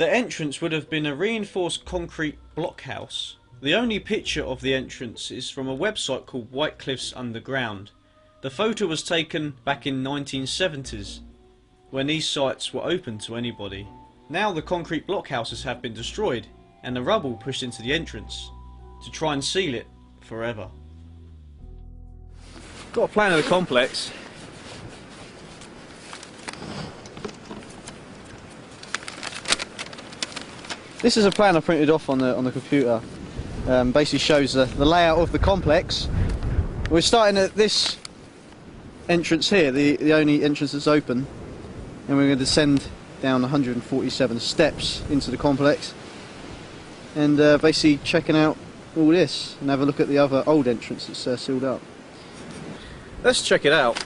The entrance would have been a reinforced concrete blockhouse. The only picture of the entrance is from a website called White Cliffs Underground. The photo was taken back in 1970s, when these sites were open to anybody. Now the concrete blockhouses have been destroyed and the rubble pushed into the entrance to try and seal it forever. Got a plan of the complex. This is a plan I printed off on the computer. Basically shows the layout of the complex. We're starting at this entrance here, the only entrance that's open, and we're going to descend down 147 steps into the complex and basically checking out all this and have a look at the other old entrance that's sealed up. Let's check it out.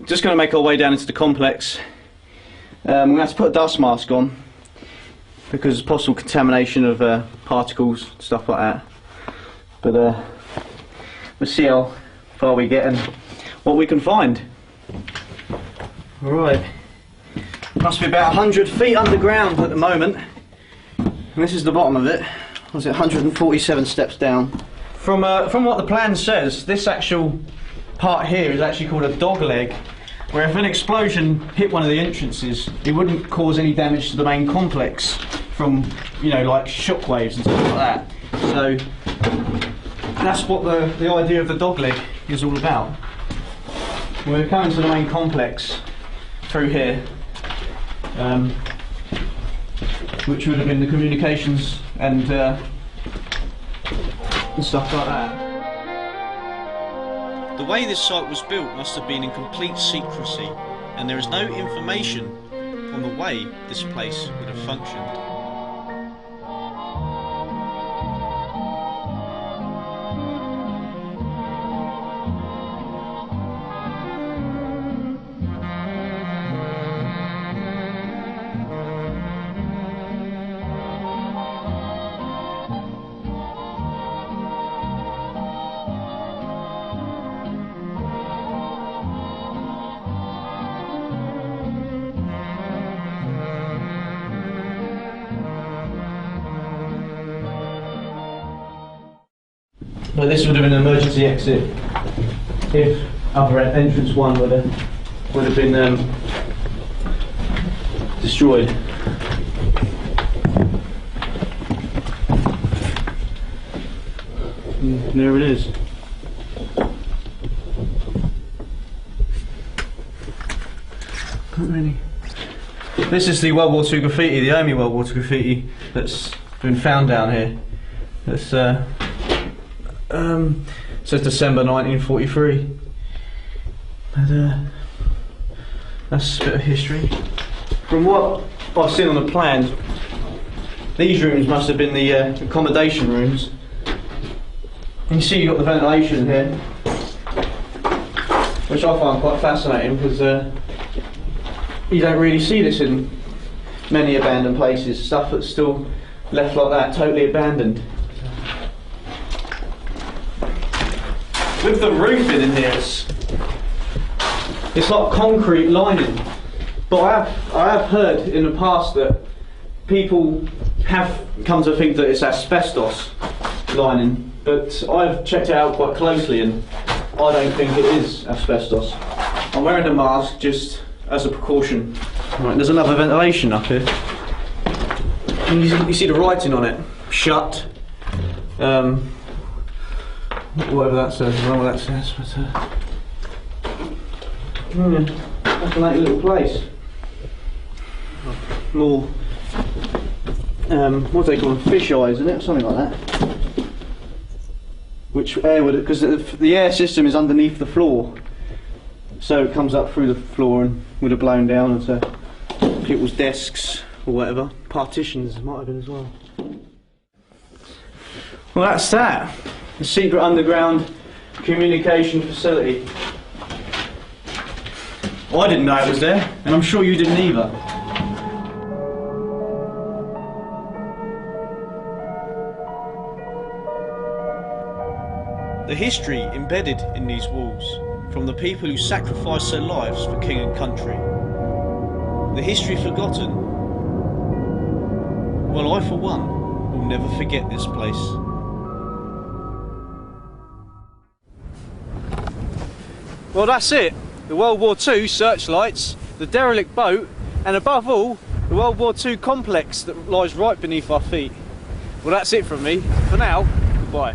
Just going to make our way down into the complex. We're going to have to put a dust mask on because of possible contamination of particles, stuff like that. But we'll see how far we get and what we can find. Alright, must be about 100 feet underground at the moment. And this is the bottom of it. Was it 147 steps down? From what the plan says, this actual part here is actually called a dog leg, where if an explosion hit one of the entrances, it wouldn't cause any damage to the main complex from, you know, like shock waves and stuff like that. So that's what the idea of the dog leg is all about. We're coming to the main complex through here, which would have been the communications and stuff like that. The way this site was built must have been in complete secrecy, and there is no information on the way this place would have functioned. But this would have been an emergency exit if other entrance one would have been destroyed. And there it is. Not really. This is the World War II graffiti, the only World War II graffiti that's been found down here. That's says December 1943. But that's a bit of history. From what I've seen on the plans, these rooms must have been the accommodation rooms. And you see you've got the ventilation here, which I find quite fascinating because you don't really see this in many abandoned places. Stuff that's still left like that, totally abandoned. With the roofing in here, it's like concrete lining. But I have heard in the past that people have come to think that it's asbestos lining, but I've checked it out quite closely and I don't think it is asbestos. I'm wearing a mask just as a precaution. Right, there's another ventilation up here. And you see the writing on it, shut. Whatever that says, I don't know what that says, but that's a nice little place. More, what do they call them, fish eyes, isn't it? Something like that. Which air would it, because the air system is underneath the floor, so it comes up through the floor and would have blown down onto people's desks or whatever. Partitions might have been as well. Well, that's that. The secret underground communication facility. Well, I didn't know it was there, and I'm sure you didn't either. The history embedded in these walls, from the people who sacrificed their lives for king and country. The history forgotten. Well, I for one will never forget this place. Well, that's it. The World War II searchlights, the derelict boat, and above all, the World War II complex that lies right beneath our feet. Well, that's it from me. For now, goodbye.